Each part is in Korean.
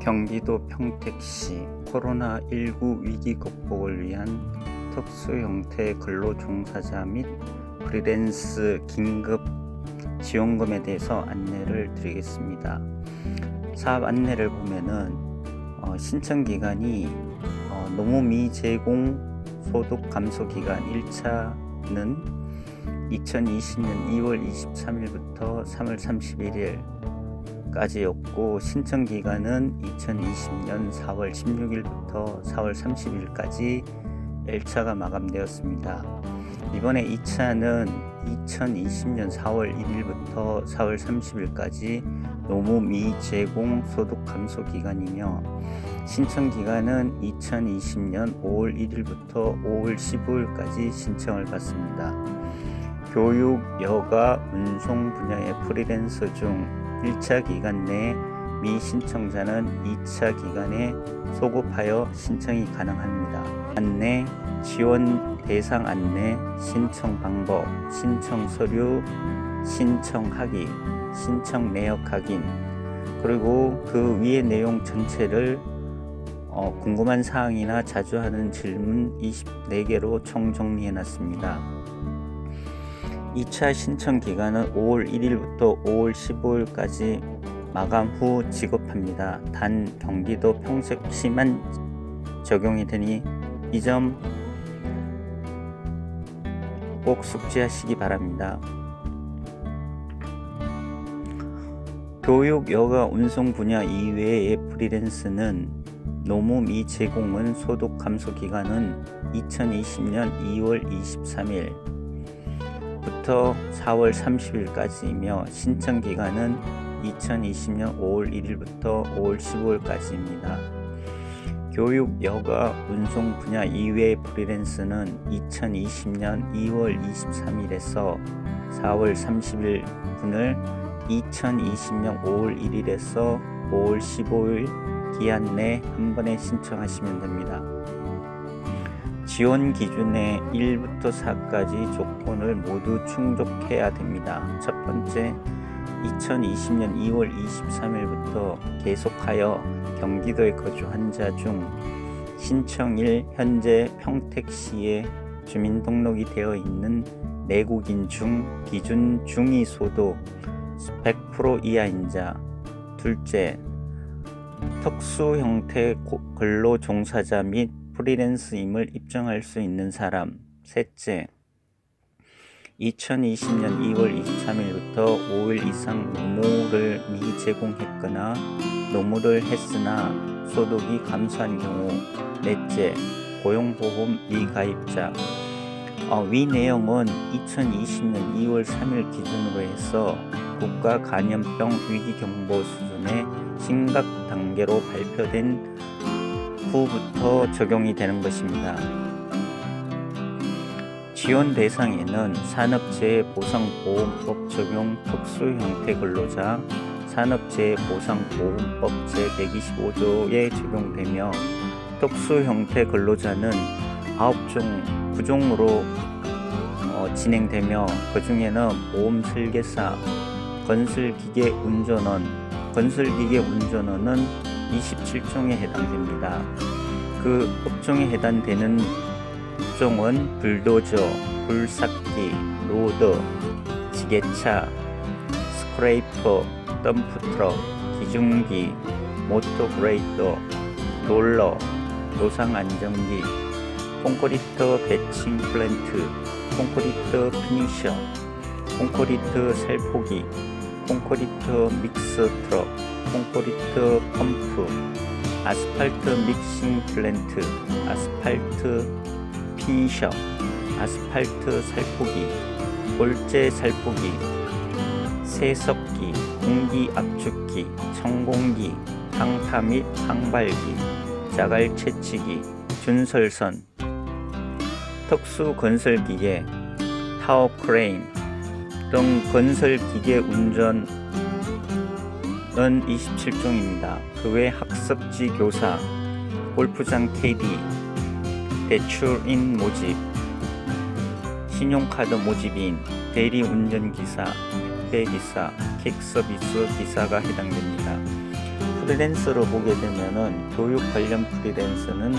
경기도 평택시 코로나19 위기 극복을 위한 특수 형태 근로 종사자 및 프리랜서 긴급 지원금에 대해서 안내를 드리겠습니다. 사업 안내를 보면은 신청 기간이 노무 미제공 소득 감소 기간 1차는 2020년 2월 23일부터 3월 31일까지였고 신청 기간은 2020년 4월 16일부터 4월 30일까지 1차가 마감되었습니다. 이번에 2차는 2020년 4월 1일부터 4월 30일까지 노무 미제공 소득 감소 기간이며 신청 기간은 2020년 5월 1일부터 5월 15일까지 신청을 받습니다. 교육, 여가, 운송 분야의 프리랜서 중 1차 기간 내 미신청자는 2차 기간에 소급하여 신청이 가능합니다. 안내, 지원 대상 안내, 신청 방법, 신청 서류, 신청하기, 신청 내역 확인, 그리고 그 위의 내용 전체를 궁금한 사항이나 자주 하는 질문 24개로 총 정리해놨습니다. 2차 신청 기간은 5월 1일부터 5월 15일까지 마감 후 지급합니다. 단 경기도 평택시만 적용이 되니 이 점 꼭 숙지하시기 바랍니다. 교육, 여가, 운송 분야 이외의 프리랜서는 노무 미제공은 소득 감소 기간은 2020년 2월 23일 부터 4월 30일까지이며 신청 기간은 2020년 5월 1일부터 5월 15일까지입니다. 교육, 여가, 운송 분야 이외의 프리랜서는 2020년 2월 23일에서 4월 30일 분을 2020년 5월 1일에서 5월 15일 기한 내 한 번에 신청하시면 됩니다. 지원 기준의 1부터 4까지 조건을 모두 충족해야 됩니다. 첫 번째, 2020년 2월 23일부터 계속하여 경기도에 거주한 자 중 신청일 현재 평택시에 주민등록이 되어 있는 내국인 중 기준 중위소득 100% 이하인 자. 둘째, 특수 형태 근로 종사자 및 프리랜서임을 입증할 수 있는 사람. 셋째, 2020년 2월 23일부터 5일 이상 노무를 미제공했거나 노무를 했으나 소득이 감소한 경우. 넷째, 고용보험 미가입자. 위 내용은 2020년 2월 3일 기준으로 해서 국가 간염병 위기경보 수준의 심각 단계로 발표된 후부터 적용이 되는 것입니다. 지원 대상에는 산업재해보상보험법 적용 특수형태 근로자, 산업재해보상보험법 제125조에 적용되며 특수형태 근로자는 9종으로 진행되며 그 중에는 보험설계사, 건설기계 운전원은 27종에 해당됩니다. 그 업종에 해당되는 업종은 불도저, 굴삭기, 로더, 지게차, 스크레이퍼, 덤프트럭, 기중기, 모터그레이더, 롤러, 노상안정기, 콘크리트 배칭 플랜트, 콘크리트 피니셔, 콘크리트 살포기, 콘크리트 믹스 트럭, 콘크리트 펌프, 아스팔트 믹싱 플랜트, 아스팔트 피니셔, 아스팔트 살포기, 골재 살포기, 세석기, 공기 압축기, 천공기, 항파 및 항발기, 자갈 채치기, 준설선, 특수 건설기계, 타워 크레인 등 건설기계 운전은 27종입니다. 그 외 학습지 교사, 골프장 캐디, 대출인 모집, 신용카드 모집인, 대리운전기사, 택배기사, 객서비스 기사가 해당됩니다. 프리랜서로 보게 되면은 교육 관련 프리랜서는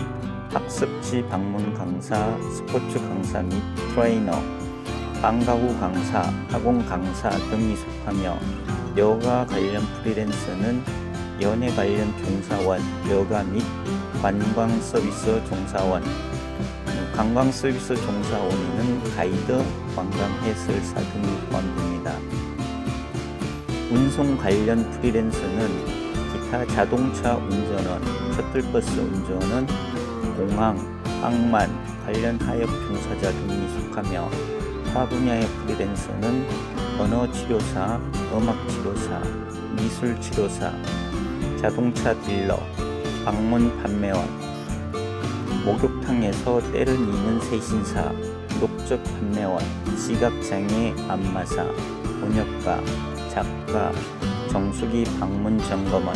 학습지 방문 강사, 스포츠 강사 및 트레이너, 방과 후 강사, 학원 강사 등이 속하며 여가 관련 프리랜서는 연예 관련 종사원, 여가 및 관광 서비스 종사원, 관광 서비스 종사원에는 가이드, 관광 해설사 등이 포함됩니다. 운송 관련 프리랜서는 기타 자동차 운전원, 셔틀버스 운전원, 공항, 항만 관련 하역 종사자 등이 속하며 타 분야의 프리랜서는 언어치료사, 음악치료사, 미술치료사, 자동차 딜러, 방문 판매원, 목욕탕에서 때를 미는 세신사, 녹즙 판매원, 시각장애 안마사, 번역가, 작가, 정수기 방문 점검원,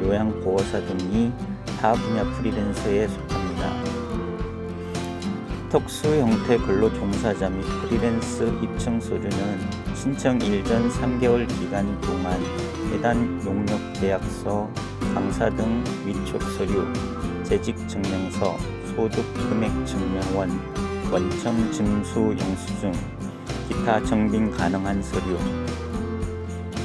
요양보호사 등이 타 분야 프리랜서에 속합니다. 특수 형태 근로 종사자 및 프리랜서 입증 서류는 신청 일전 3개월 기간 동안 해당 용역 계약서, 강사 등 위촉 서류, 재직 증명서, 소득 금액 증명원, 원청 징수 영수증, 기타 정빈 가능한 서류,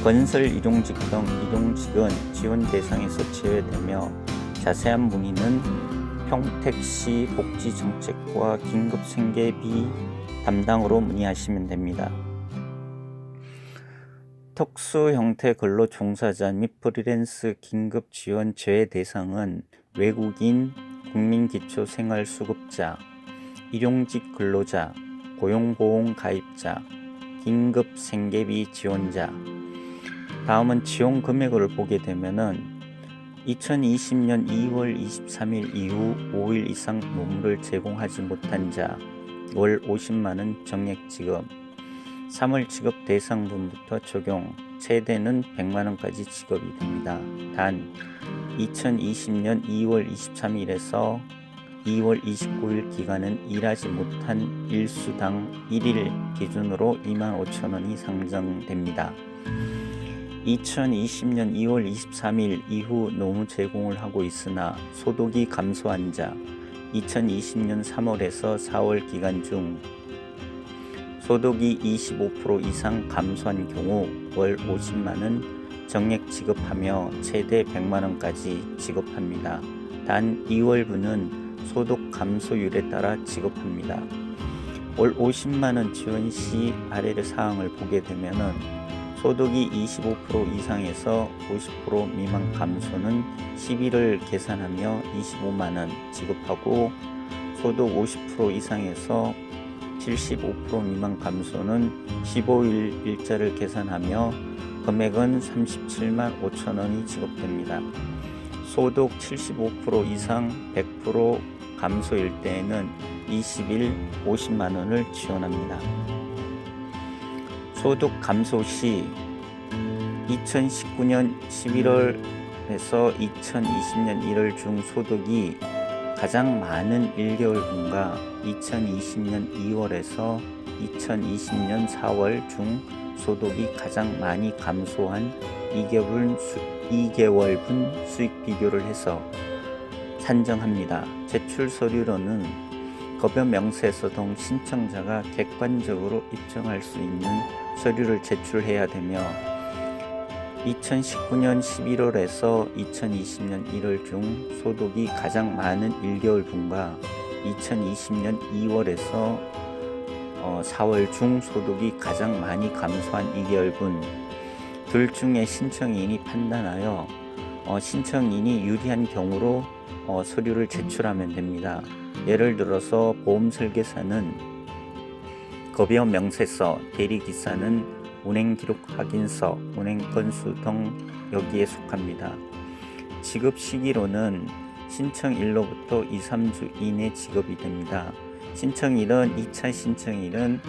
건설 일용직 등 일용직은 지원 대상에서 제외되며 자세한 문의는 평택시 복지정책과 긴급생계비 담당으로 문의하시면 됩니다. 특수 형태 근로 종사자 및 프리랜서 긴급 지원 제외 대상은 외국인, 국민기초생활수급자, 일용직 근로자, 고용보험 가입자, 긴급생계비 지원자. 다음은 지원 금액을 보게 되면은 2020년 2월 23일 이후 5일 이상 노무를 제공하지 못한 자 월 50만원 정액 지급, 3월 지급 대상분부터 적용, 최대는 100만원까지 지급이 됩니다. 단 2020년 2월 23일에서 2월 29일 기간은 일하지 못한 일수당 1일 기준으로 25,000원이 상정됩니다. 2020년 2월 23일 이후 노무 제공을 하고 있으나 소득이 감소한 자, 2020년 3월에서 4월 기간 중 소득이 25% 이상 감소한 경우 월 50만원 정액 지급하며 최대 100만원까지 지급합니다. 단 2월분은 소득 감소율에 따라 지급합니다. 월 50만원 지원 시 아래 사항을 보게 되면은 소득이 25% 이상에서 50% 미만 감소는 11을 계산하며 25만원 지급하고, 소득 50% 이상에서 75% 미만 감소는 15일 일자를 계산하며 금액은 37만 5천원이 지급됩니다. 소득 75% 이상 100% 감소일 때에는 20일 50만원을 지원합니다. 소득 감소 시 2019년 11월에서 2020년 1월 중 소득이 가장 많은 1개월분과 2020년 2월에서 2020년 4월 중 소득이 가장 많이 감소한 2개월분 수익 비교를 해서 산정합니다. 제출 서류로는 급여 명세서 등 신청자가 객관적으로 입증할 수 있는 서류를 제출해야 되며 2019년 11월에서 2020년 1월 중 소득이 가장 많은 1개월분과 2020년 2월에서 4월 중 소득이 가장 많이 감소한 2개월분 둘 중에 신청인이 판단하여 신청인이 유리한 경우로 서류를 제출하면 됩니다. 예를 들어서 보험 설계사는 급여 명세서, 대리기사는 운행기록 확인서, 운행 건수 등 여기에 속합니다. 지급 시기로는 신청일로부터 2, 3주 이내 지급이 됩니다. 신청일은 2차 신청일은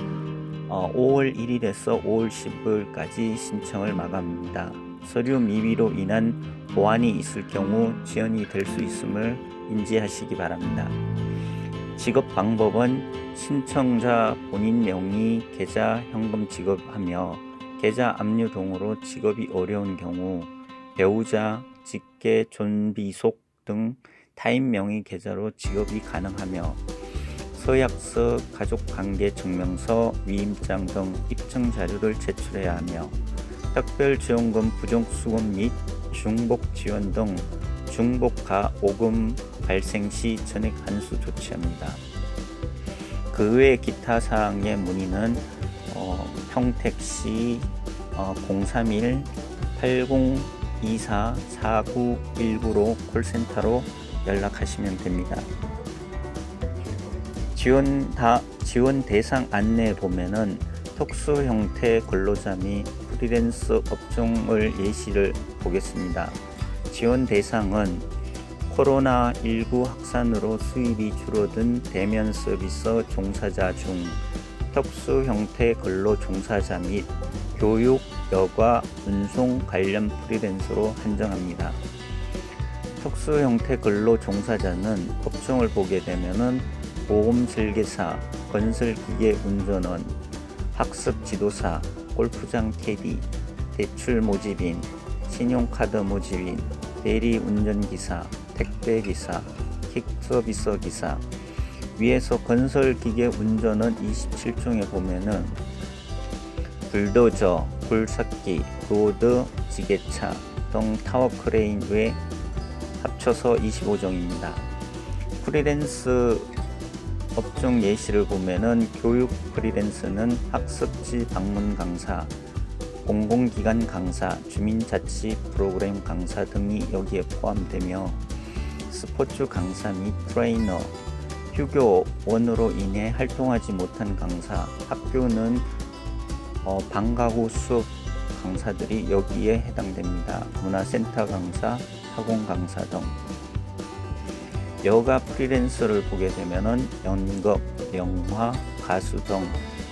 5월 1일에서 5월 15일까지 신청을 마감합니다. 서류 미비로 인한 보완이 있을 경우 지연이 될 수 있음을 인지하시기 바랍니다. 지급 방법은 신청자 본인 명의 계좌 현금 지급하며 계좌 압류 등으로 지급이 어려운 경우 배우자, 직계, 존비속 등 타인 명의 계좌로 지급이 가능하며 서약서, 가족관계 증명서, 위임장 등 입증 자료를 제출해야 하며 특별지원금 부족수급 및 중복 지원 등 중복가 오금 발생 시 전액 환수 조치합니다. 그 외 기타 사항의 문의는 평택시 031-8024-4919로 콜센터로 연락하시면 됩니다. 지원 대상 안내에 보면은 특수 형태 근로자 및 프리랜서 업종을 예시를 보겠습니다. 지원 대상은 코로나19 확산으로 수입이 줄어든 대면 서비스 종사자 중 특수 형태 근로 종사자 및 교육, 여가, 운송 관련 프리랜서로 한정합니다. 특수 형태 근로 종사자는 업종을 보게 되면은 보험 설계사, 건설기계 운전원, 학습 지도사, 골프장 캐디, 대출 모집인, 신용카드 모집인, 대리 운전기사, 택배기사, 킥서비스 기사. 위에서 건설기계 운전은 27종에 보면은 불도저, 굴삭기, 로드, 지게차 등 타워 크레인 외 합쳐서 25종입니다. 프리랜서 업종 예시를 보면은 교육 프리랜서는 학습지 방문 강사, 공공기관 강사, 주민자치 프로그램 강사 등이 여기에 포함되며 스포츠 강사 및 트레이너, 휴교원으로 인해 활동하지 못한 강사, 학교는 방과 후 수업 강사들이 여기에 해당됩니다. 문화센터 강사, 학원 강사 등. 여가 프리랜서를 보게 되면은 연극, 영화, 가수 등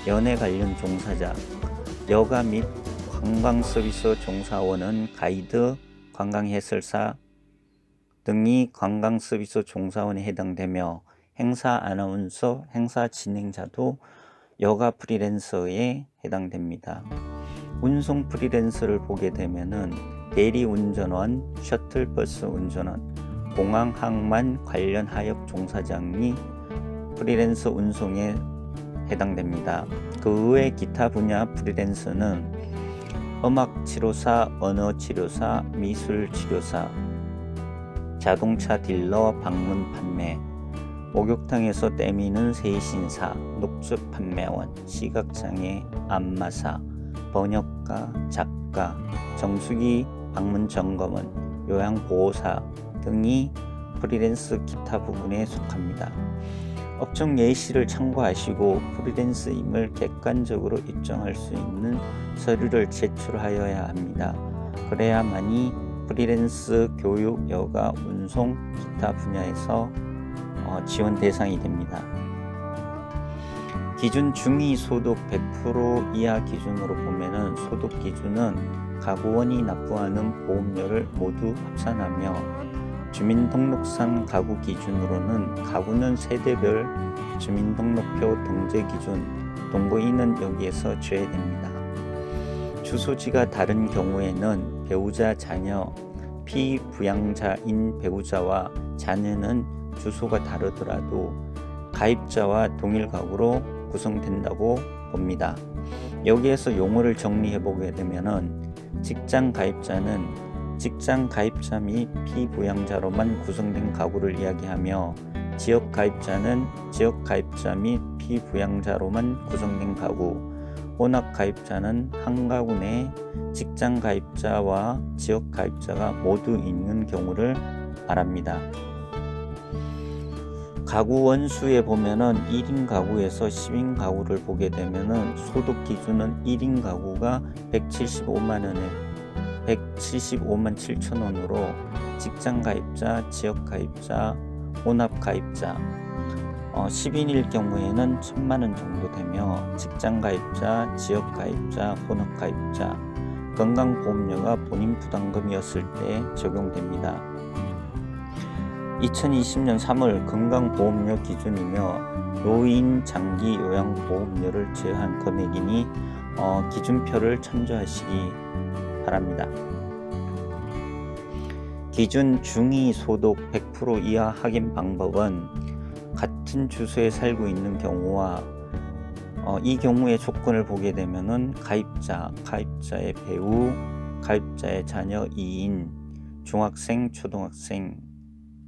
연예 관련 종사자, 여가 및 관광 서비스 종사원은 가이드, 관광 해설사 등이 관광 서비스 종사원에 해당되며 행사 아나운서, 행사 진행자도 여가 프리랜서에 해당됩니다. 운송 프리랜서를 보게 되면은 대리 운전원, 셔틀버스 운전원, 공항 항만 관련 하역 종사장이 프리랜서 운송에 해당됩니다. 그 외 기타 분야 프리랜서는 음악 치료사, 언어 치료사, 미술 치료사, 자동차 딜러, 방문 판매, 목욕탕에서 때미는 세신사, 녹즙 판매원, 시각장애 안마사, 번역가, 작가, 정수기 방문 점검원, 요양보호사 등이 프리랜서 기타 부분에 속합니다. 업종 예시를 참고하시고 프리랜서임을 객관적으로 입증할 수 있는 서류를 제출하여야 합니다. 그래야만이 프리랜서 교육, 여가, 운송, 기타 분야에서 지원 대상이 됩니다. 기준 중위 소득 100% 이하 기준으로 보면은 소득 기준은 가구원이 납부하는 보험료를 모두 합산하며 주민등록상 가구 기준으로는 가구는 세대별 주민등록표 등재 기준, 동거인은 여기에서 제외됩니다. 주소지가 다른 경우에는 배우자, 자녀, 피부양자인 배우자와 자녀는 주소가 다르더라도 가입자와 동일 가구로 구성된다고 봅니다. 여기에서 용어를 정리해 보게 되면은 직장 가입자는 직장 가입자 및 피부양자로만 구성된 가구를 이야기하며 지역 가입자는 지역 가입자 및 피부양자로만 구성된 가구, 혼합 가입자는 한 가구 내 직장 가입자와 지역 가입자가 모두 있는 경우를 말합니다. 가구 원수에 보면은 1인 가구에서 10인 가구를 보게 되면은 소득 기준은 1인 가구가 175만 7천 원으로 직장 가입자, 지역 가입자, 혼합 가입자 10인일 경우에는 1,000만 원 정도 되며 직장 가입자, 지역 가입자, 혼합 가입자 건강보험료가 본인 부담금이었을 때 적용됩니다. 2020년 3월 건강보험료 기준이며 노인 장기 요양보험료를 제외한 금액이니 기준표를 참조하시기 바랍니다. 기준 중위 소득 100% 이하 확인 방법은 같은 주소에 살고 있는 경우와 이 경우의 조건을 보게 되면은 가입자의 배우, 가입자의 자녀 2인, 중학생, 초등학생인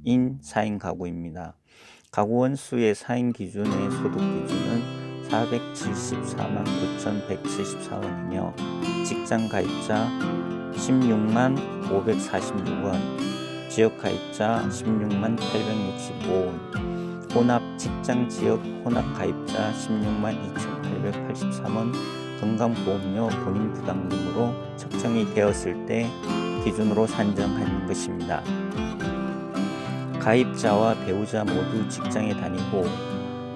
4인 가구입니다. 가구 원수의 4인 기준의 소득 기준은 474만 9,174원이며 직장 가입자 16만 546원, 지역 가입자 16만 865원, 혼합 직장 지역 혼합 가입자 16만 2,883원 건강보험료 본인 부담금으로 책정이 되었을 때 기준으로 산정하는 것입니다. 가입자와 배우자 모두 직장에 다니고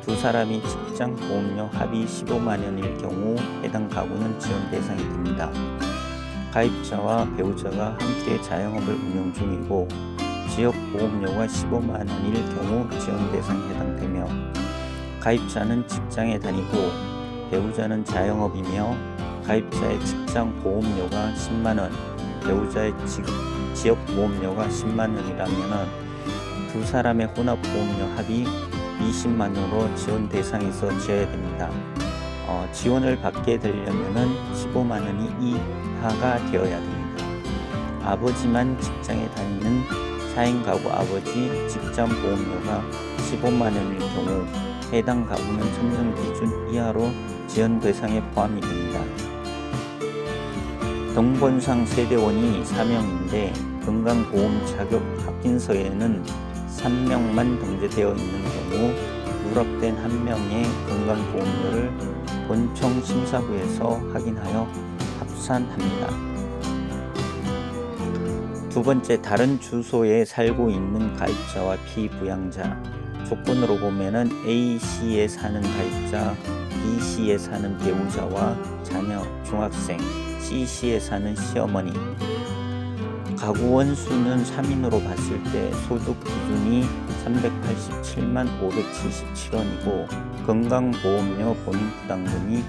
두 사람이 직장 보험료 합의 15만 원일 경우 해당 가구는 지원 대상이 됩니다. 가입자와 배우자가 함께 자영업을 운영 중이고 지역 보험료가 15만 원일 경우 지원 대상에 해당되며 가입자는 직장에 다니고 배우자는 자영업이며 가입자의 직장 보험료가 10만 원, 배우자의 지역 보험료가 10만 원이라면 두 사람의 혼합 보험료 합이 20만 원으로 지원 대상에서 지어야 됩니다. 지원을 받게 되려면 15만 원이 이하가 되어야 됩니다. 아버지만 직장에 다니는 4인 가구 아버지 직장 보험료가 15만 원일 경우 해당 가구는 천정 기준 이하로 지원 대상에 포함이 됩니다. 동본상 세대원이 4명인데 건강보험 자격 확인서에는 3명만 등재되어 있는 경우 누락된 1명의 건강보험료를 본청 심사부에서 확인하여 합산합니다. 두 번째, 다른 주소에 살고 있는 가입자와 피부양자 조건으로 보면은 A시에 사는 가입자, B시에 사는 배우자와 자녀, 중학생, C시에 사는 시어머니. 가구 원수는 3인으로 봤을 때 소득 기준이 387만 577원이고 건강보험료 본인 부담금이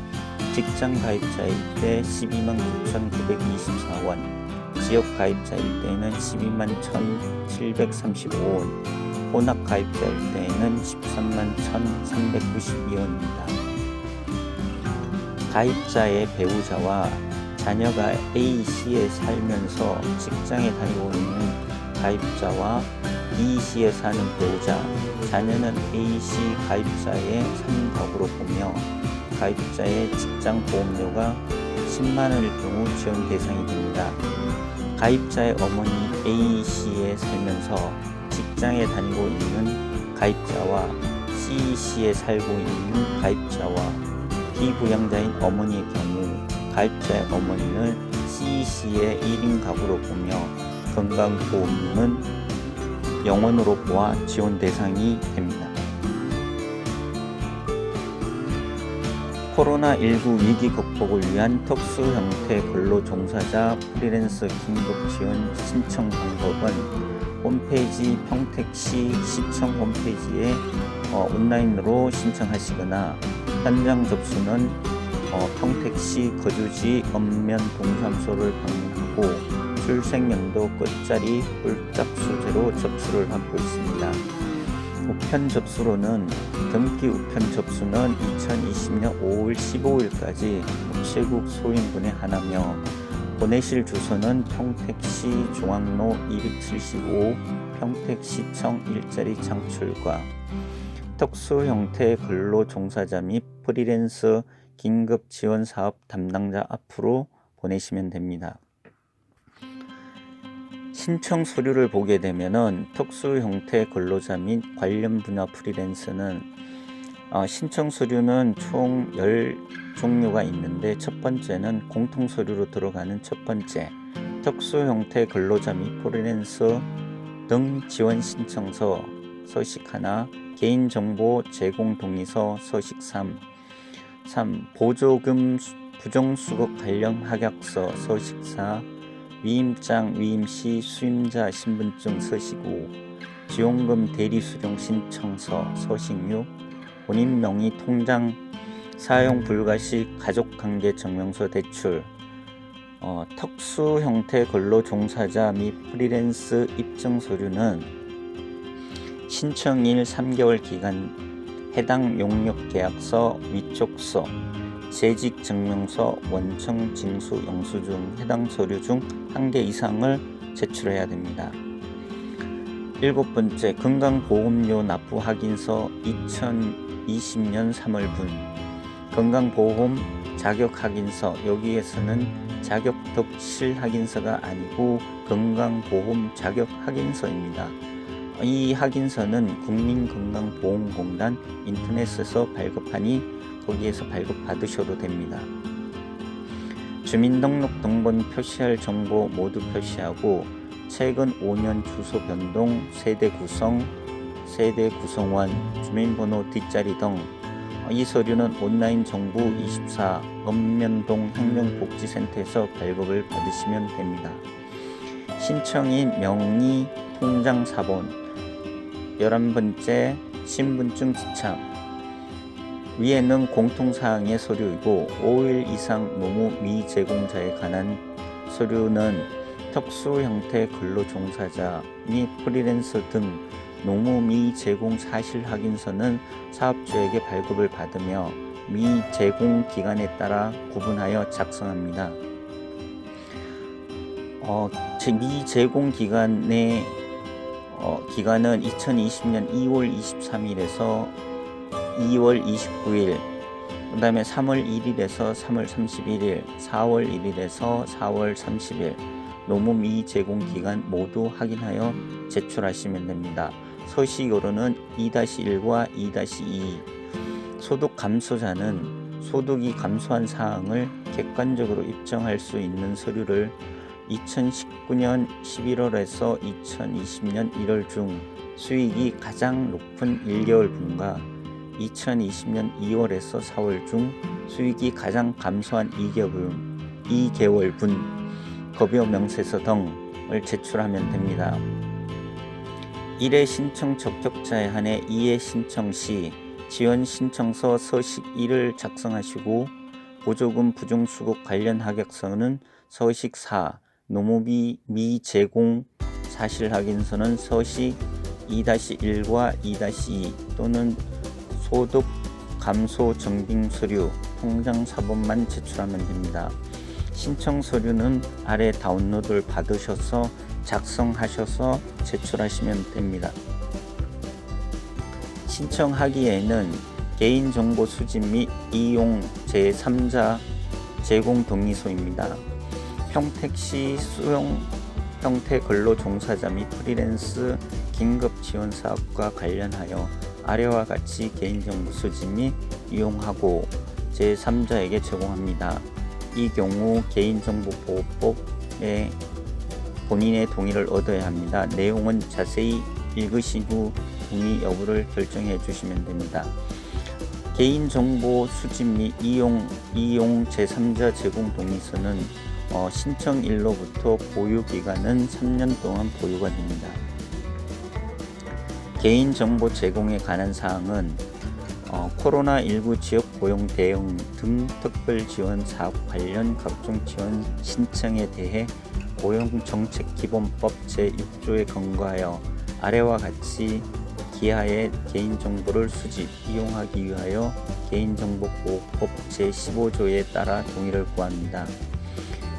직장 가입자일 때 12만 9,924원, 지역 가입자일 때는 12만 1,735원, 혼합 가입자일 때에는 13만 1,392원입니다. 가입자의 배우자와 자녀가 A시에 살면서 직장에 다니고 있는 가입자와 B시에 사는 배우자, 자녀는 A시 가입자의 3인 가구로 보며 가입자의 직장 보험료가 10만 원일 경우 지원 대상이 됩니다. 가입자의 어머니 A시에 살면서 직장에 다니고 있는 가입자와 C시에 살고 있는 가입자와 비부양자인 어머니의 경우 가입자의 어머니는 C시의 1인 가구로 보며 건강보험료는 영원으로 보아 지원 대상이 됩니다. 코로나19 위기 극복을 위한 특수 형태 근로종사자 프리랜서 긴급 지원 신청 방법은 홈페이지 평택시 시청 홈페이지에 온라인으로 신청하시거나 현장 접수는 평택시 거주지 읍면 동사무소를 방문하고 출생연도 끝자리 홀짝 수제로 접수를 받고 있습니다. 우편 접수로는 등기 우편 접수는 2020년 5월 15일까지 우체국 소인분의 하나며 보내실 주소는 평택시 중앙로 275 평택시청 일자리 창출과 특수 형태 근로 종사자 및 프리랜서 긴급 지원 사업 담당자 앞으로 보내시면 됩니다. 신청 서류를 보게 되면은 특수 형태 근로자 및 관련 분야 프리랜서는 신청 서류는 총 10종류가 있는데 첫 번째는 공통 서류로 들어가는 첫 번째 특수 형태 근로자 및 프리랜서 등 지원 신청서 서식 하나, 개인정보 제공 동의서 서식 3, 보조금 부정수급 관련 확약서 서식 4, 위임장 위임시 수임자 신분증 서식 5, 지원금 대리수령 신청서 서식 6, 본인 명의 통장 사용 불가시 가족관계 증명서 대출, 특수 형태 근로 종사자 및 프리랜서 입증 서류는 신청일 3개월 기간 해당 용역 계약서, 위촉서, 재직 증명서, 원청 징수 영수증 해당 서류 중 1개 이상을 제출해야 됩니다. 7번째, 건강보험료 납부 확인서 2020년 3월분. 건강보험 자격 확인서, 여기에서는 자격 덕실 확인서가 아니고 건강보험 자격 확인서입니다. 이 확인서는 국민건강보험공단 인터넷에서 발급하니 거기에서 발급받으셔도 됩니다. 주민등록등본 표시할 정보 모두 표시하고 최근 5년 주소 변동, 세대 구성, 세대 구성원, 주민번호 뒷자리 등 이 서류는 온라인 정부 24 읍면동 행정복지센터에서 발급을 받으시면 됩니다. 신청인 명의, 통장 사본. 11번째, 신분증 지참. 위에는 공통사항의 서류이고 5일 이상 노무 미제공자에 관한 서류는 특수 형태 근로종사자 및 프리랜서 등 노무 미제공 사실 확인서는 사업주에게 발급을 받으며 미제공 기간에 따라 구분하여 작성합니다. 미제공 기간은 2020년 2월 23일에서 2월 29일, 그 다음에 3월 1일에서 3월 31일, 4월 1일에서 4월 30일 노무 미제공 기간 모두 확인하여 제출하시면 됩니다. 서식으로는 2-1과 2-2. 소득 감소자는 소득이 감소한 사항을 객관적으로 입증할 수 있는 서류를 2019년 11월에서 2020년 1월 중 수익이 가장 높은 1개월분과 2020년 2월에서 4월 중 수익이 가장 감소한 2개월분 급여 명세서 등을 제출하면 됩니다. 1회 신청 적격자에 한해 2회 신청 시 지원 신청서 서식 1을 작성하시고 보조금 부정수급 관련 하객서는 서식 4, 노무비 미제공 사실 확인서는 서식 2-1과 2-2 또는 소득 감소 증빙 서류, 통장 사본만 제출하면 됩니다. 신청 서류는 아래 다운로드를 받으셔서 작성하셔서 제출하시면 됩니다. 신청하기에는 개인정보 수집 및 이용 제3자 제공 동의서입니다. 평택시 수용 형태 근로 종사자 및 프리랜서 긴급 지원 사업과 관련하여 아래와 같이 개인정보 수집 및 이용하고 제3자에게 제공합니다. 이 경우 개인정보보호법에 본인의 동의를 얻어야 합니다. 내용은 자세히 읽으신 후 동의 여부를 결정해 주시면 됩니다. 개인정보 수집 및 이용 제3자 제공 동의서는 신청일로부터 보유기간은 3년 동안 보유가 됩니다. 개인정보 제공에 관한 사항은 코로나19 지역 고용 대응 등 특별 지원 사업 관련 각종 지원 신청에 대해 고용정책기본법 제6조에 근거하여 아래와 같이 기하의 개인정보를 수집, 이용하기 위하여 개인정보보호법 제15조에 따라 동의를 구합니다.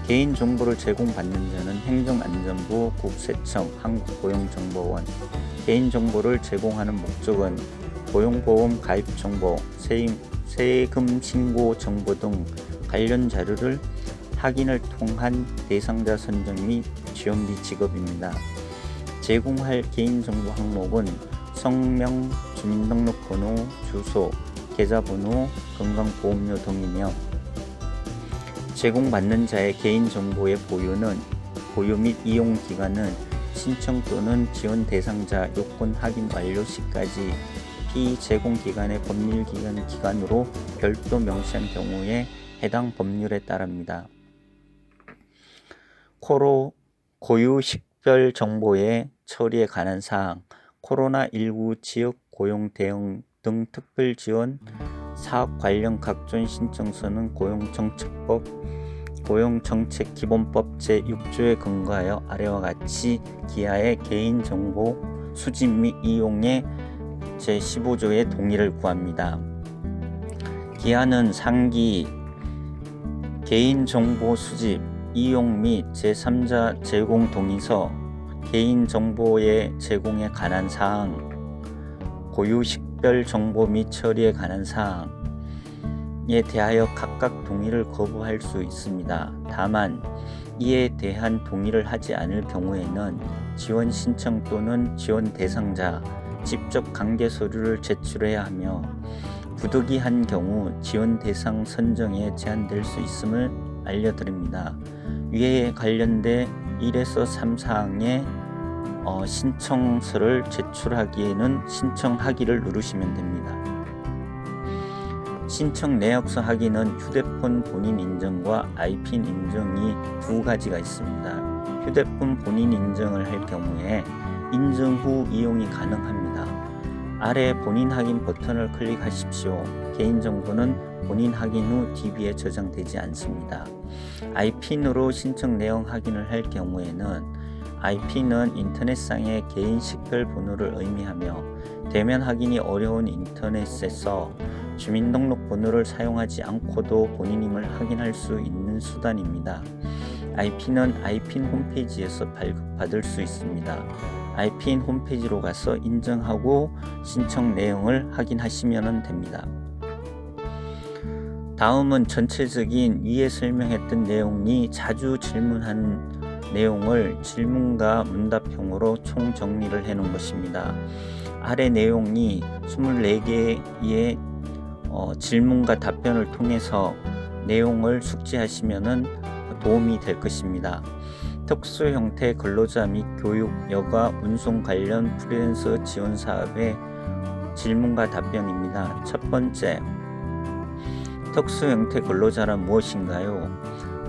개인정보를 제공받는 자는 행정안전부, 국세청, 한국고용정보원. 개인정보를 제공하는 목적은 고용보험 가입정보, 세금 신고 정보 등 관련 자료를 확인을 통한 대상자 선정 및 지원비 지급입니다. 제공할 개인정보 항목은 성명, 주민등록번호, 주소, 계좌번호, 건강보험료 등이며 제공받는 자의 개인정보의 보유 및 이용 기간은 신청 또는 지원 대상자 요건 확인 완료 시까지 피제공 기간의 법률 기간으로 별도 명시한 경우에 해당 법률에 따릅니다. 고유 식별 정보의 처리에 관한 사항, 코로나19 지역 고용 대응 등 특별 지원 사업 관련 각종 신청서는 고용정책법 고용정책기본법 제6조에 근거하여 아래와 같이 기하의 개인정보 수집 및 이용의 제15조의 동의를 구합니다. 기하는 상기 개인정보 수집, 이용 및 제3자 제공 동의서, 개인정보의 제공에 관한 사항, 고유 식별 정보 및 처리에 관한 사항에 대하여 각각 동의를 거부할 수 있습니다. 다만 이에 대한 동의를 하지 않을 경우에는 지원 신청 또는 지원 대상자 직접 관계 서류를 제출해야 하며 부득이한 경우 지원 대상 선정에 제한될 수 있음을 알려드립니다. 위에 관련된 1에서 3 사항의 신청서를 제출하기에는 신청하기를 누르시면 됩니다. 신청 내역서 확인은 휴대폰 본인 인증과 아이핀 인증이 두 가지가 있습니다. 휴대폰 본인 인증을 할 경우에 인증 후 이용이 가능합니다. 아래 본인 확인 버튼을 클릭하십시오. 개인정보는 본인 확인 후 DB에 저장되지 않습니다. 아이핀으로 신청 내용 확인을 할 경우에는 IP는 인터넷상의 개인 식별 번호를 의미하며 대면 확인이 어려운 인터넷에서 주민등록번호를 사용하지 않고도 본인임을 확인할 수 있는 수단입니다. IP는 아이핀 홈페이지에서 발급받을 수 있습니다. 아이핀 홈페이지로 가서 인증하고 신청 내용을 확인하시면 됩니다. 다음은 전체적인 위에 설명했던 내용이 자주 질문한 내용을 질문과 문답형으로 총 정리를 해 놓은 것입니다. 아래 내용이 24개의 질문과 답변을 통해서 내용을 숙지하시면 도움이 될 것입니다. 특수 형태 근로자 및 교육, 여가, 운송 관련 프리랜서 지원 사업의 질문과 답변입니다. 첫 번째, 특수 형태 근로자란 무엇인가요?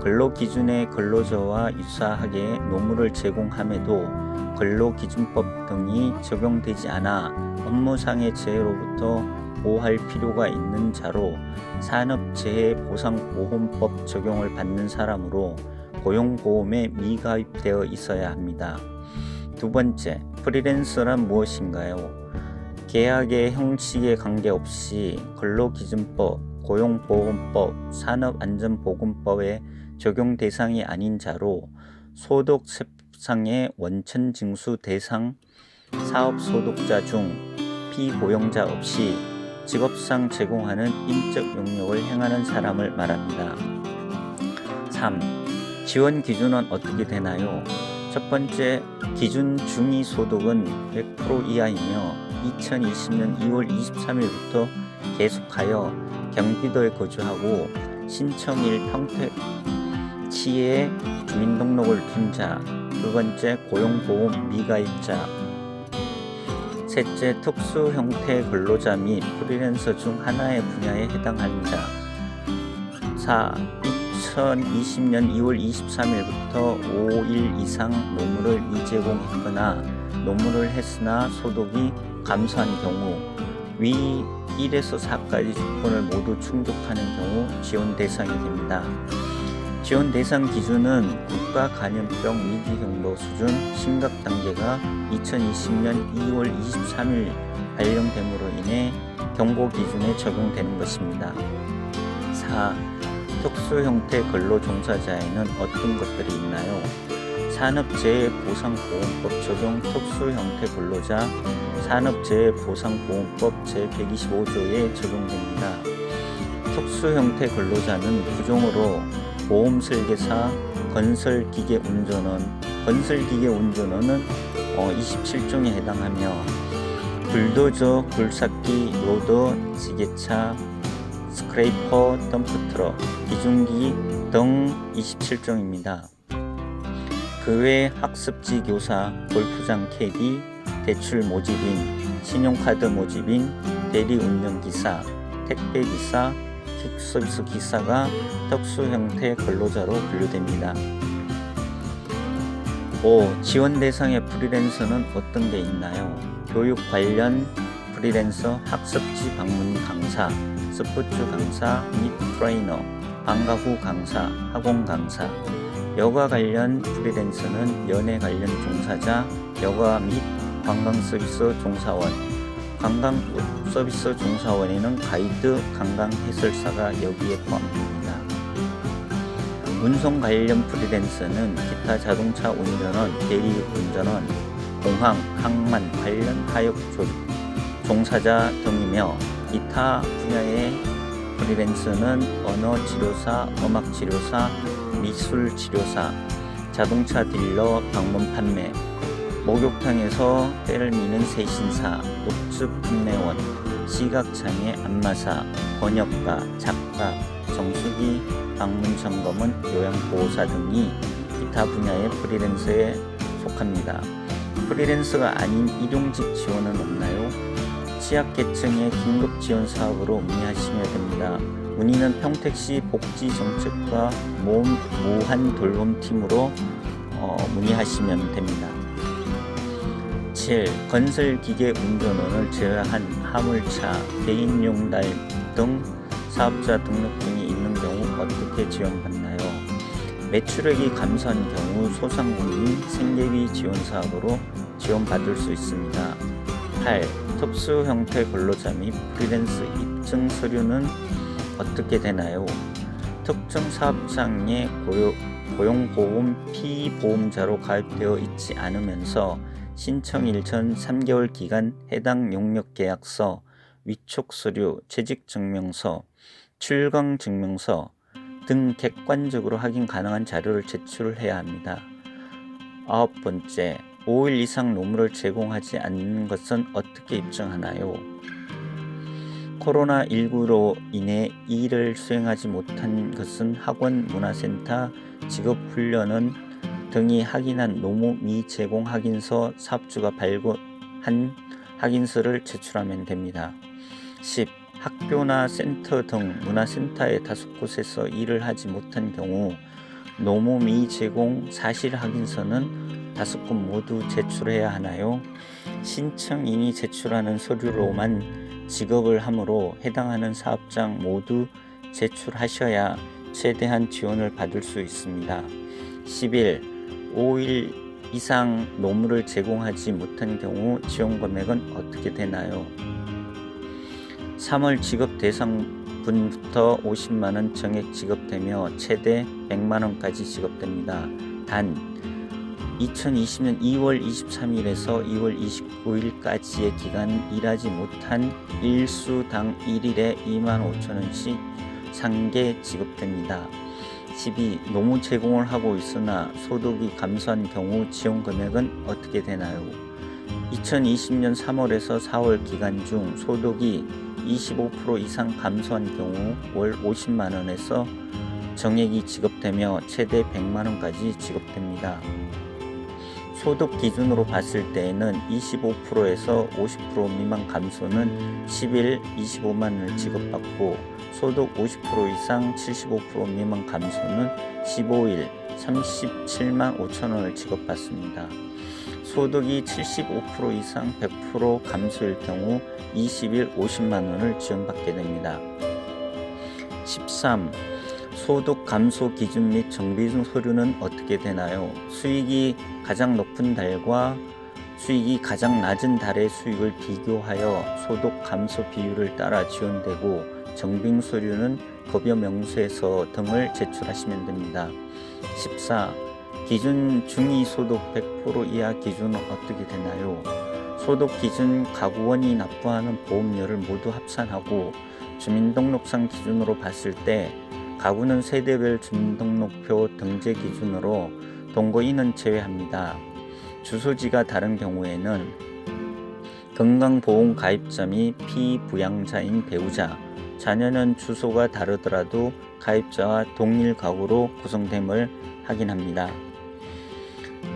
근로기준의 근로자와 유사하게 노무를 제공함에도 근로기준법 등이 적용되지 않아 업무상의 재해로부터 보호할 필요가 있는 자로 산업재해보상보험법 적용을 받는 사람으로 고용보험에 미가입되어 있어야 합니다. 두 번째, 프리랜서란 무엇인가요? 계약의 형식에 관계없이 근로기준법, 고용보험법, 산업안전보건법의 적용 대상이 아닌 자로 소득세법상의 원천징수 대상 사업소득자 중 피고용자 없이 직업상 제공하는 인적 용역을 행하는 사람을 말합니다. 3. 지원 기준은 어떻게 되나요? 첫 번째, 기준 중위소득은 100% 이하이며 2020년 2월 23일부터 계속하여 경기도에 거주하고 신청일 평택시에 주민등록을 둔 자. 두 번째, 고용보험 미가입자. 셋째, 특수 형태 근로자 및 프리랜서 중 하나의 분야에 해당하는 자. 4. 2020년 2월 23일부터 5일 이상 노무를 미제공했거나 노무를 했으나 소득이 감소한 경우, 위 1에서 4까지 조건을 모두 충족하는 경우 지원 대상이 됩니다. 지원 대상 기준은 국가 감염병 위기 경보 수준 심각 단계가 2020년 2월 23일 발령됨으로 인해 경고 기준에 적용되는 것입니다. 4. 특수 형태 근로 종사자에는 어떤 것들이 있나요? 산업재해보상보험법 적용 특수 형태 근로자 산업재해보상보험법 제125조에 적용됩니다. 특수 형태 근로자는 부종으로 보험설계사, 건설기계운전원은 27종에 해당하며 불도저, 굴삭기, 로더, 지게차, 스크레이퍼, 덤프트럭, 기중기 등 27종입니다. 그 외 학습지 교사, 골프장 캐디, 대출 모집인, 신용카드 모집인, 대리운전기사, 택배기사, 퀵서비스 기사가 특수 형태 근로자로 분류됩니다. 5. 지원 대상의 프리랜서는 어떤 게 있나요? 교육 관련 프리랜서, 학습지 방문 강사, 스포츠 강사 및 트레이너, 방과 후 강사, 학원 강사. 여가 관련 프리랜서는 연애 관련 종사자, 여가 및 관광 서비스 종사원. 관광 서비스 종사원에는 가이드, 관광 해설사가 여기에 포함됩니다. 운송 관련 프리랜서는 기타 자동차 운전원, 대리 운전원, 공항, 항만 관련 하역 조립 종사자 등이며 기타 분야의 프리랜서는 언어 치료사, 음악 치료사, 미술 치료사, 자동차 딜러, 방문 판매, 목욕탕에서 때를 미는 세신사, 녹즙 판매원, 시각장애 안마사, 번역가, 작가, 정수기, 방문 점검은 요양보호사 등이 기타 분야의 프리랜서에 속합니다. 프리랜서가 아닌 일용직 지원은 없나요? 취약계층의 긴급 지원 사업으로 문의하시면 됩니다. 문의는 평택시 복지정책과 무한 돌봄팀으로 문의하시면 됩니다. 7. 건설기계 운전원을 제외한 화물차, 개인용 달 등 사업자 등록증이 있는 경우 어떻게 지원받나요? 매출액이 감소한 경우 소상공인 생계비 지원 사업으로 지원받을 수 있습니다. 8. 특수 형태 근로자 및 프리랜서 입증 서류는 어떻게 되나요? 특정 사업장에 고용보험 피보험자로 가입되어 있지 않으면서 신청일 전 3개월 기간 해당 용역계약서, 위촉서류, 재직증명서, 출강증명서 등 객관적으로 확인 가능한 자료를 제출해야 합니다. 9번째, 5일 이상 노무를 제공하지 않는 것은 어떻게 입증하나요? 코로나19로 인해 일을 수행하지 못한 것은 학원, 문화센터, 직업훈련원 등이 확인한 노무 미제공 확인서 사업주가 발급한 확인서를 제출하면 됩니다. 10. 학교나 센터 등 문화센터의 5곳에서 일을 하지 못한 경우 노무 미제공 사실 확인서는 5곳 모두 제출해야 하나요? 신청인이 제출하는 서류로만 지급을 하므로 해당하는 사업장 모두 제출하셔야 최대한 지원을 받을 수 있습니다. 11. 5일 이상 노무를 제공하지 못한 경우 지원 금액은 어떻게 되나요? 3월 지급 대상분부터 50만원 정액 지급되며 최대 100만원까지 지급됩니다. 단 2020년 2월 23일에서 2월 29일까지의 기간 일하지 못한 일수당 1일에 25,000원씩 상계 지급됩니다. 12. 노무 제공을 하고 있으나 소득이 감소한 경우 지원 금액은 어떻게 되나요? 2020년 3월에서 4월 기간 중 소득이 25% 이상 감소한 경우 월 50만원에서 정액이 지급되며 최대 100만원까지 지급됩니다. 소득 기준으로 봤을 때에는 25%에서 50% 미만 감소는 10일 25만원을 지급받고 소득 50% 이상 75% 미만 감소는 15일 37만 5천원을 지급받습니다. 소득이 75% 이상 100% 감소일 경우 20일 50만원을 지원받게 됩니다. 13. 소득 감소 기준 및 정비중 서류는 어떻게 되나요? 수익이 가장 높은 달과 수익이 가장 낮은 달의 수익을 비교하여 소득 감소 비율을 따라 지원되고 정빙 서류는 급여 명세서 등을 제출하시면 됩니다. 14. 기준 중위소득 100% 이하 기준은 어떻게 되나요? 소득 기준 가구원이 납부하는 보험료를 모두 합산하고 주민등록상 기준으로 봤을 때 가구는 세대별 주민등록표 등재 기준으로 동거인은 제외합니다. 주소지가 다른 경우에는 건강보험 가입자 및 피부양자인 배우자, 자녀는 주소가 다르더라도 가입자와 동일 가구로 구성됨을 확인합니다.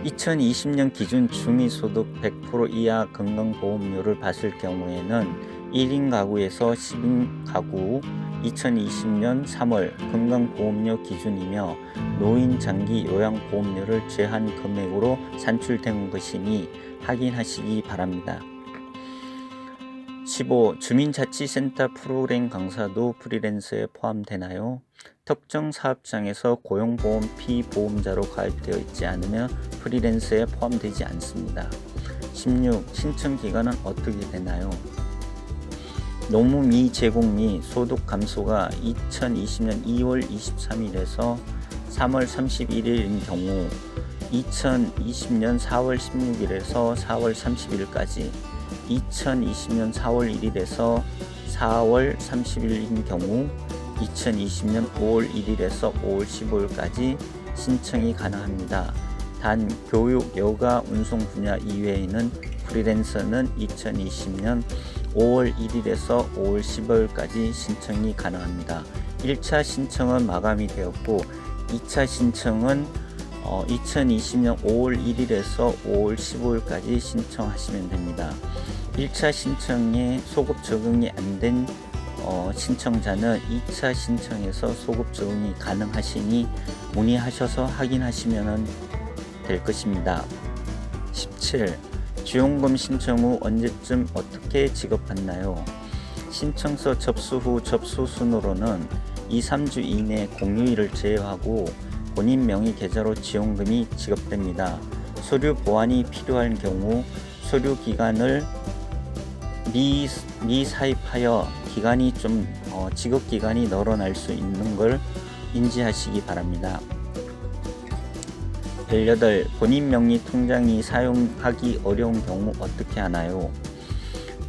2020년 기준 중위소득 100% 이하 건강보험료를 봤을 경우에는 1인 가구에서 10인 가구 2020년 3월 건강보험료 기준이며 노인 장기 요양보험료를 제한 금액으로 산출된 것이니 확인하시기 바랍니다. 15. 주민자치센터 프로그램 강사도 프리랜서에 포함되나요? 특정 사업장에서 고용보험 피보험자로 가입되어 있지 않으면 프리랜서에 포함되지 않습니다. 16. 신청 기간은 어떻게 되나요? 노무 미제공 및 소득 감소가 2020년 2월 23일에서 3월 31일인 경우 2020년 4월 16일에서 4월 30일까지 2020년 4월 1일에서 4월 30일인 경우 2020년 5월 1일에서 5월 15일까지 신청이 가능합니다. 단 교육, 여가, 운송 분야 이외에는 프리랜서는 2020년 5월 1일에서 5월 15일까지 신청이 가능합니다. 1차 신청은 마감이 되었고 2차 신청은 2020년 5월 1일에서 5월 15일까지 신청하시면 됩니다. 1차 신청에 소급 적용이 안 된 신청자는 2차 신청에서 소급 적용이 가능하시니 문의하셔서 확인하시면 될 것입니다. 17. 지원금 신청 후 언제쯤 어떻게 지급받나요? 신청서 접수 후 접수 순으로는 2-3주 이내 공휴일을 제외하고 본인 명의 계좌로 지원금이 지급됩니다. 서류 보완이 필요한 경우 서류 기간을 미사입하여 기간이 지급 기간이 늘어날 수 있는 걸 인지하시기 바랍니다. 18. 본인 명의 통장이 사용하기 어려운 경우 어떻게 하나요?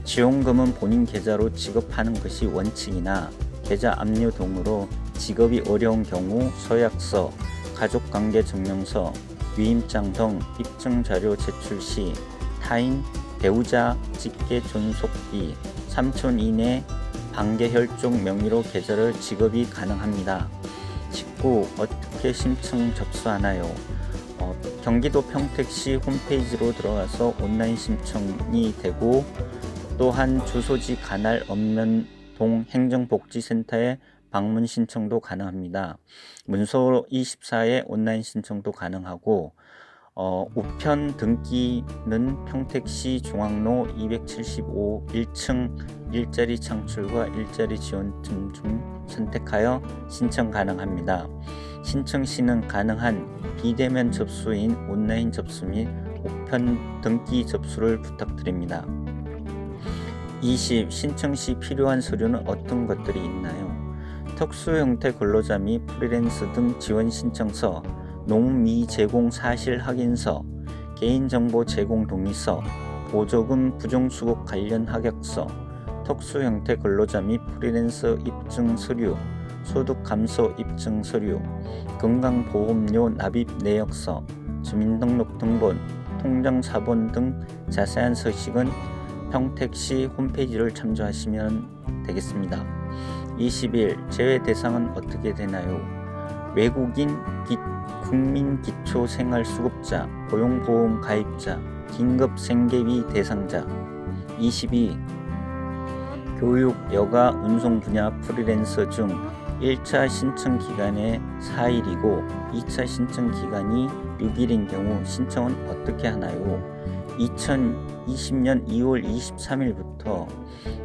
지원금은 본인 계좌로 지급하는 것이 원칙이나 계좌 압류 등으로 지급이 어려운 경우 서약서, 가족관계 증명서, 위임장 등 입증 자료 제출 시 타인, 배우자 직계 존속비 3천 이내 반계혈족 명의로 계좌를 지급이 가능합니다. 19. 어떻게 신청 접수하나요? 경기도 평택시 홈페이지로 들어가서 온라인 신청이 되고 또한 주소지 관할 읍면동 행정복지센터에 방문 신청도 가능합니다. 문서 24에 온라인 신청도 가능하고 우편 등기는 평택시 중앙로 275 1층 일자리 창출과 일자리 지원팀 중 선택하여 신청 가능합니다. 신청 시는 가능한 비대면 접수인 온라인 접수 및 우편 등기 접수를 부탁드립니다. 20. 신청 시 필요한 서류는 어떤 것들이 있나요? 특수 형태 근로자 및 프리랜서 등 지원 신청서, 노무 제공 사실 확인서, 개인정보 제공 동의서, 보조금 부정수급 관련 하객서, 특수 형태 근로자 및 프리랜서 입증 서류, 소득 감소 입증 서류, 건강보험료 납입 내역서, 주민등록 등본, 통장 사본 등 자세한 서식은 평택시 홈페이지를 참조하시면 되겠습니다. 21. 제외 대상은 어떻게 되나요? 외국인, 국민기초생활수급자, 고용보험 가입자, 긴급생계비 대상자. 22. 교육, 여가, 운송 분야 프리랜서 중 1차 신청 기간이 4일이고 2차 신청 기간이 6일인 경우 신청은 어떻게 하나요? 2020년 2월 23일부터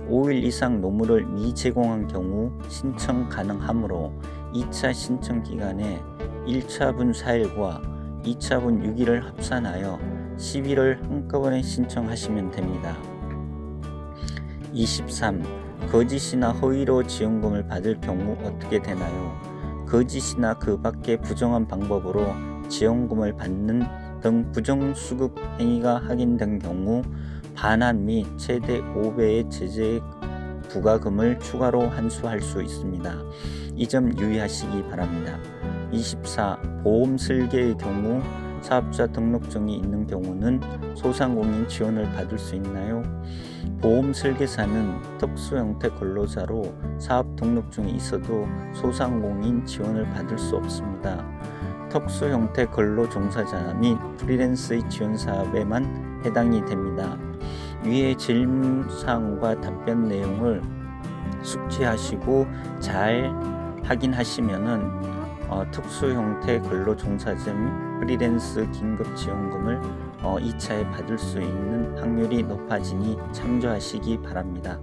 5일 이상 노무를 미제공한 경우 신청 가능하므로 2차 신청 기간에 1차분 4일과 2차분 6일을 합산하여 10일을 한꺼번에 신청하시면 됩니다. 23. 거짓이나 허위로 지원금을 받을 경우 어떻게 되나요? 거짓이나 그 밖의 부정한 방법으로 지원금을 받는 등 부정수급 행위가 확인된 경우 반환 및 최대 5배의 제재 부과금을 추가로 환수할 수 있습니다. 이 점 유의하시기 바랍니다. 24. 보험 설계의 경우 사업자 등록증이 있는 경우는 소상공인 지원을 받을 수 있나요? 보험 설계사는 특수 형태 근로자로 사업 등록증이 있어도 소상공인 지원을 받을 수 없습니다. 특수 형태 근로 종사자 및 프리랜서의 지원 사업에만 해당이 됩니다. 위의 질문사항과 답변 내용을 숙지하시고 잘 확인하시면은 특수 형태 근로 종사자 및 프리랜서 긴급 지원금을 2차에 받을 수 있는 확률이 높아지니 참조하시기 바랍니다.